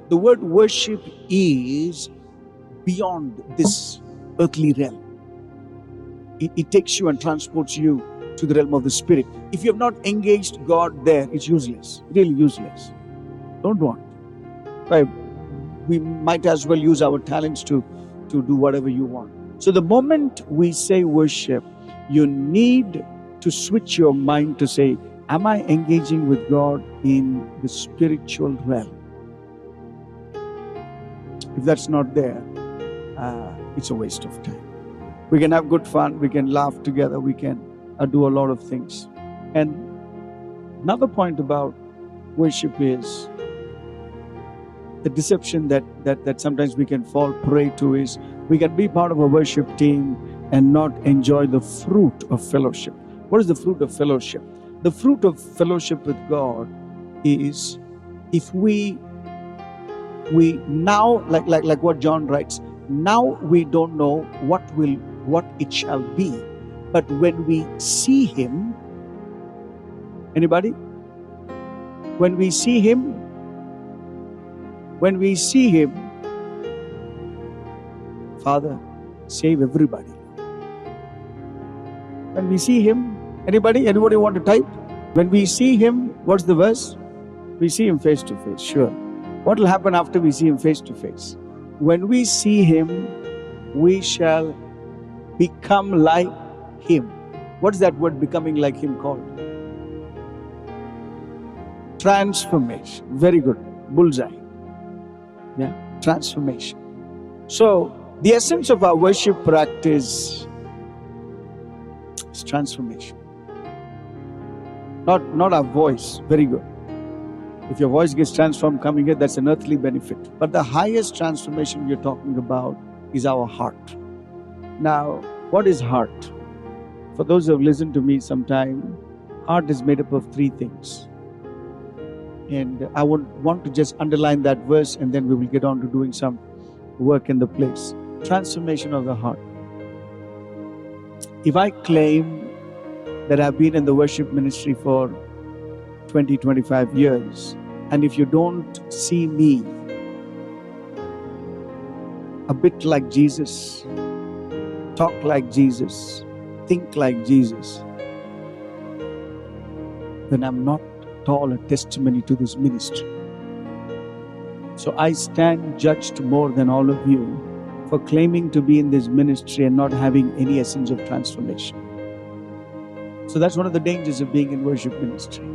The word worship is beyond this earthly realm. It takes you and transports you to the realm of the spirit. If you have not engaged God there, it's useless, really useless. Don't want. Right? We might as well use our talents to do whatever you want. So the moment we say worship, you need to switch your mind to say, am I engaging with God in the spiritual realm? If that's not there, it's a waste of time. We can have good fun, we can laugh together, we can do a lot of things. And another point about worship is the deception that sometimes we can fall prey to is we can be part of a worship team and not enjoy the fruit of fellowship. What is the fruit of fellowship? The fruit of fellowship with God is if we now, like what John writes, now we don't know what it shall be, but when we see Him, anybody? When we see Him, Father, save everybody. When we see Him, anybody want to type? When we see Him, what's the verse? We see Him face to face, sure. What will happen after we see Him face to face? When we see Him, we shall become like Him. What is that word becoming like Him called? Transformation. Very good. Bullseye. Yeah, transformation. So, the essence of our worship practice is transformation. Not our voice. Very good. If your voice gets transformed coming here, that's an earthly benefit. But the highest transformation we're talking about is our heart. Now, what is heart? For those who have listened to me sometime, heart is made up of three things. And I would want to just underline that verse and then we will get on to doing some work in the place. Transformation of the heart. If I claim that I've been in the worship ministry for 20, 25 years, and if you don't see me a bit like Jesus, talk like Jesus, think like Jesus, then I'm not at all a testimony to this ministry. So I stand judged more than all of you for claiming to be in this ministry and not having any essence of transformation. So that's one of the dangers of being in worship ministry.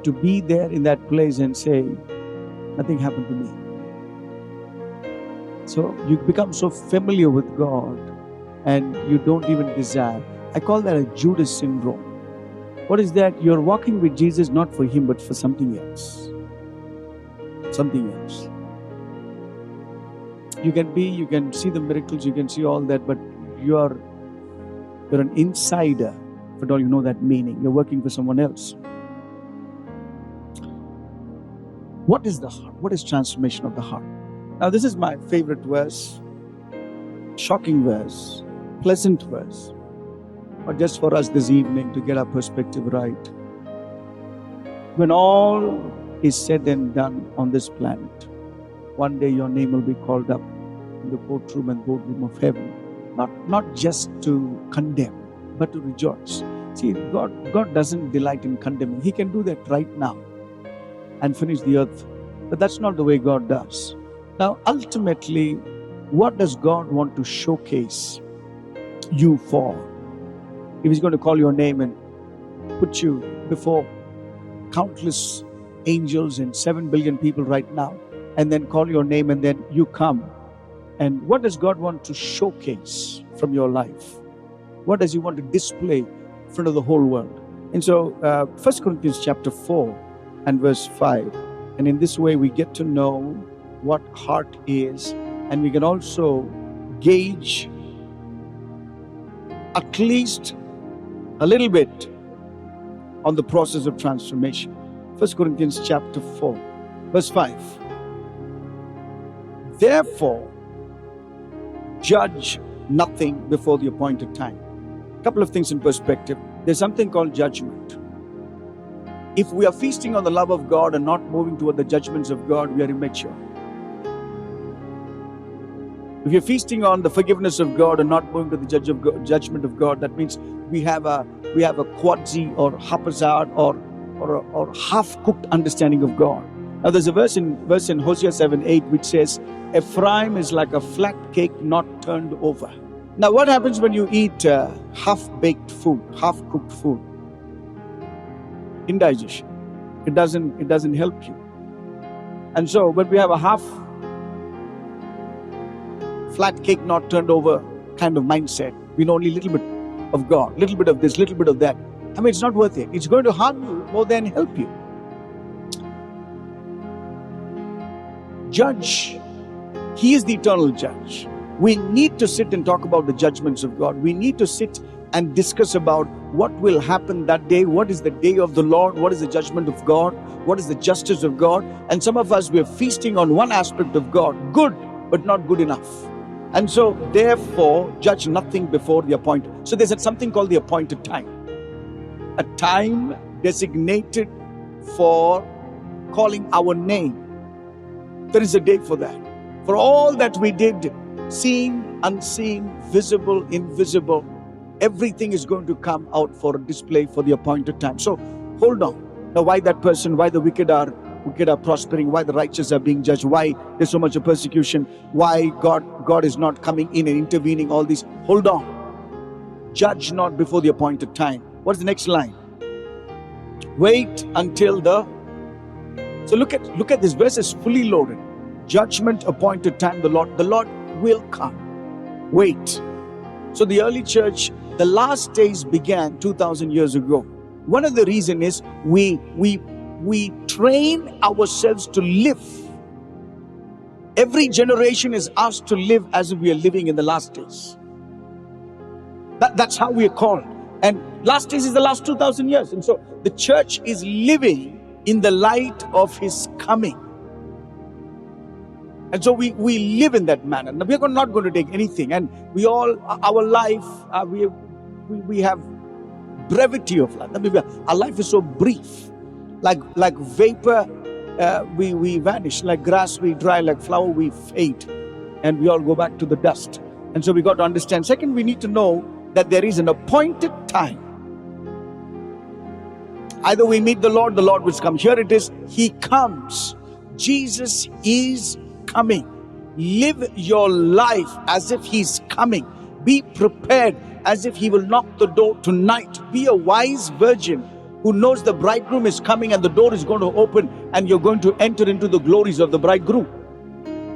To be there in that place and say, nothing happened to me. So you become so familiar with God and you don't even desire. I call that a Judas syndrome. What is that? You're walking with Jesus not for Him but for something else. Something else. You can see the miracles, you can see all that, but you're an insider. For all you know that meaning. You're working for someone else. What is the heart? What is transformation of the heart? Now this is my favorite verse, shocking verse, pleasant verse, but just for us this evening to get our perspective right. When all is said and done on this planet, one day your name will be called up in the courtroom and boardroom of heaven, not just to condemn, but to rejoice. See, God doesn't delight in condemning. He can do that right now and finish the earth. But that's not the way God does. Now, ultimately, what does God want to showcase you for? If He's going to call your name and put you before countless angels and 7 billion people right now, and then call your name and then you come. And what does God want to showcase from your life? What does He want to display in front of the whole world? And so, 1 Corinthians chapter 4, and verse 5. And in this way we get to know what heart is, and we can also gauge at least a little bit on the process of transformation. 1 Corinthians chapter 4, verse 5. Therefore, judge nothing before the appointed time. A couple of things in perspective. There's something called judgment. If we are feasting on the love of God and not moving toward the judgments of God, we are immature. If you're feasting on the forgiveness of God and not moving to the judgment of God, that means we have a quasi or haphazard or half-cooked understanding of God. Now there's a verse in Hosea 7:8 which says, Ephraim is like a flat cake not turned over. Now what happens when you eat half-baked food, half-cooked food? Indigestion. It doesn't help you. And so when we have a half flat cake not turned over kind of mindset, we know only a little bit of God, little bit of this, little bit of that. I mean, it's not worth it. It's going to harm you more than help you. Judge. He is the eternal judge. We need to sit and talk about the judgments of God. We need to sit and discuss about what will happen that day. What is the day of the Lord? What is the judgment of God? What is the justice of God? And some of us, we are feasting on one aspect of God, good, but not good enough. And so, therefore, judge nothing before the appointed. So there's something called the appointed time. A time designated for calling our name. There is a day for that. For all that we did, seen, unseen, visible, invisible, everything is going to come out for a display for the appointed time. So hold on. Now, why that person, why the wicked are prospering, why the righteous are being judged, why there's so much of persecution, why God is not coming in and intervening, all these. Hold on. Judge not before the appointed time. What's the next line? Wait until So look at this verse is fully loaded. Judgment, appointed time, the Lord will come. Wait. So the early church, the last days began 2,000 years ago. One of the reasons is we train ourselves to live. Every generation is asked to live as if we are living in the last days. That's how we are called. And last days is the last 2,000 years. And so the church is living in the light of His coming. And so we live in that manner. Now, we are not going to take anything. And we all, our life, we have brevity of life. Our life is so brief. Like vapor, we vanish. Like grass, we dry. Like flower, we fade. And we all go back to the dust. And so we got to understand. Second, we need to know that there is an appointed time. Either we meet the Lord will come. Here it is, He comes. Jesus is coming. Live your life as if He's coming. Be prepared as if He will knock the door tonight. Be a wise virgin who knows the bridegroom is coming and the door is going to open and you're going to enter into the glories of the bridegroom.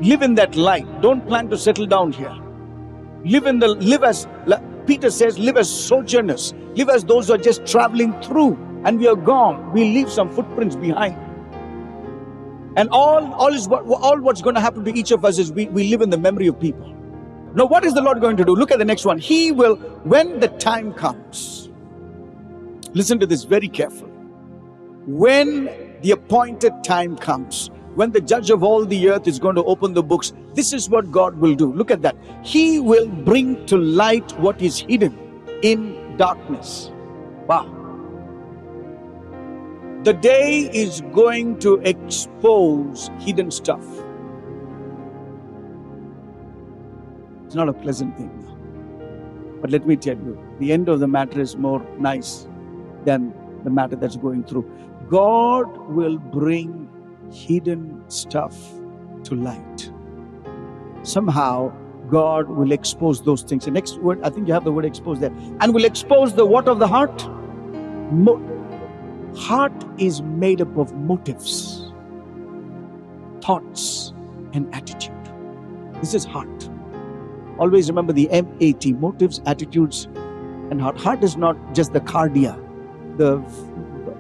Live in that light. Don't plan to settle down here. Live as Peter says, live as sojourners. Live as those who are just traveling through and we are gone. We leave some footprints behind. And all what's going to happen to each of us is we live in the memory of people. Now, what is the Lord going to do? Look at the next one. He will, when the time comes, listen to this very carefully. When the appointed time comes, when the judge of all the earth is going to open the books, this is what God will do. Look at that. He will bring to light what is hidden in darkness. Wow. The day is going to expose hidden stuff. It's not a pleasant thing. But let me tell you, the end of the matter is more nice than the matter that's going through. God will bring hidden stuff to light. Somehow, God will expose those things. The next word, I think you have the word expose there. And will expose the what of the heart? Heart is made up of motives, thoughts, and attitude. This is heart. Always remember the MAT, motives, attitudes, and heart. Heart is not just the cardia, the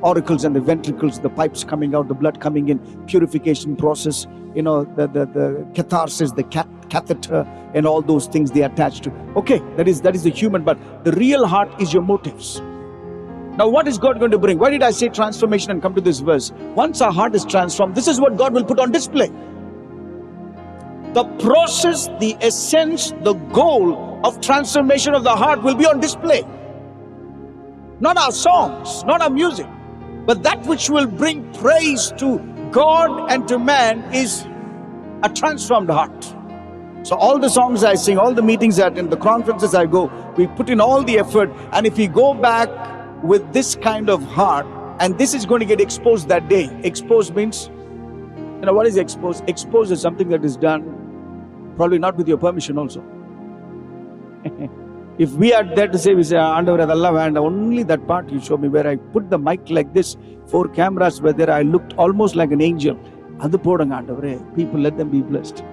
auricles and the ventricles, the pipes coming out, the blood coming in, purification process, the catharsis, the catheter, and all those things they attach to. Okay, that is the human, but the real heart is your motives. Now, what is God going to bring? Why did I say transformation and come to this verse? Once our heart is transformed, this is what God will put on display. The process, the essence, the goal of transformation of the heart will be on display. Not our songs, not our music. But that which will bring praise to God and to man is a transformed heart. So all the songs I sing, all the meetings I attend, the conferences I go, we put in all the effort. And if we go back with this kind of heart, and this is going to get exposed that day. Exposed means, what is exposed? Exposed is something that is done probably not with your permission also. If we are there to say, we say, only that part you show me where I put the mic like this, 4 cameras were there, I looked almost like an angel. People, let them be blessed.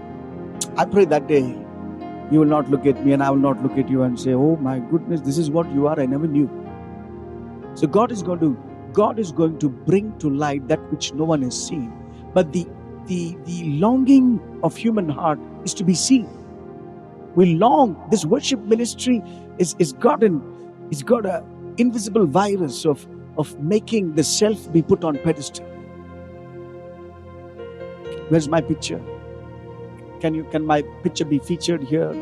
I pray that day, you will not look at me and I will not look at you and say, oh my goodness, this is what you are, I never knew. So God is going to bring to light that which no one has seen. But the longing of human heart is to be seen. We long. This worship ministry is got an invisible virus of making the self be put on pedestal. Where's my picture? Can my picture be featured here?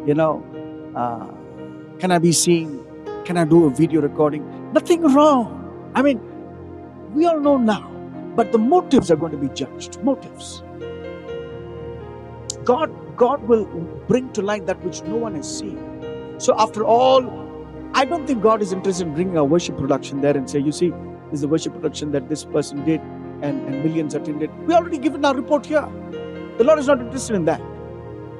Can I be seen? Can I do a video recording? Nothing wrong. We all know now, but the motives are going to be judged. Motives. God will bring to light that which no one has seen. So after all, I don't think God is interested in bringing a worship production there and say, you see, this is a worship production that this person did and millions attended. We already given our report here. The Lord is not interested in that.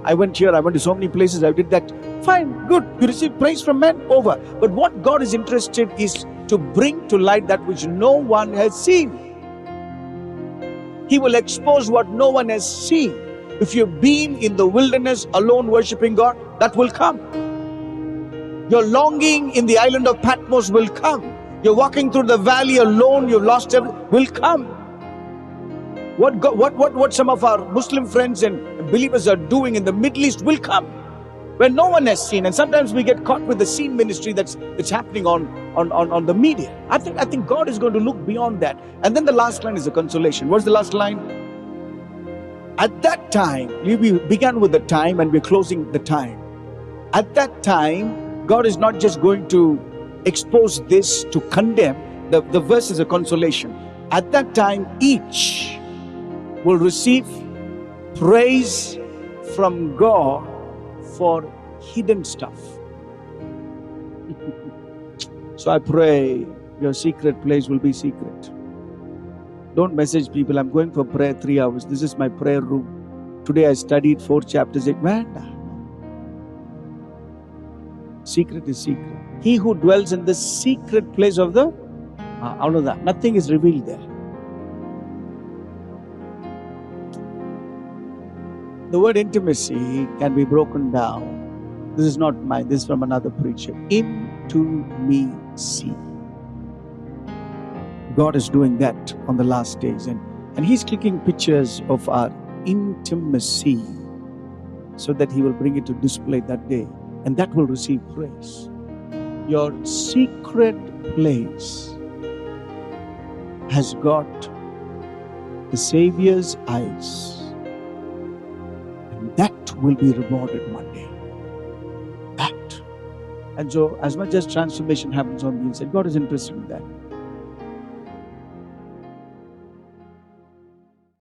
I went here, I went to so many places, I did that. Fine, good. You receive praise from men, over. But what God is interested is to bring to light that which no one has seen. He will expose what no one has seen. If you've been in the wilderness alone worshiping God, that will come. Your longing in the island of Patmos will come. You're walking through the valley alone, you've lost everything, will come. What some of our Muslim friends and believers are doing in the Middle East will come, where no one has seen. And sometimes we get caught with the scene ministry that's happening on the media. I think God is going to look beyond that. And then the last line is a consolation. What's the last line? At that time, we began with the time and we're closing the time. At that time, God is not just going to expose this to condemn. The verse is a consolation. At that time, each will receive praise from God for hidden stuff. So I pray your secret place will be secret. Don't message people, I'm going for prayer 3 hours. This is my prayer room. Today I studied 4 chapters. Secret is secret. He who dwells in the secret place of the nothing is revealed there. The word intimacy can be broken down. This is not mine, this is from another preacher. Intimacy. God is doing that on the last days. And He's clicking pictures of our intimacy so that He will bring it to display that day. And that will receive praise. Your secret place has got the Savior's eyes. And that will be rewarded one day. That. And so as much as transformation happens on the inside, God is interested in that.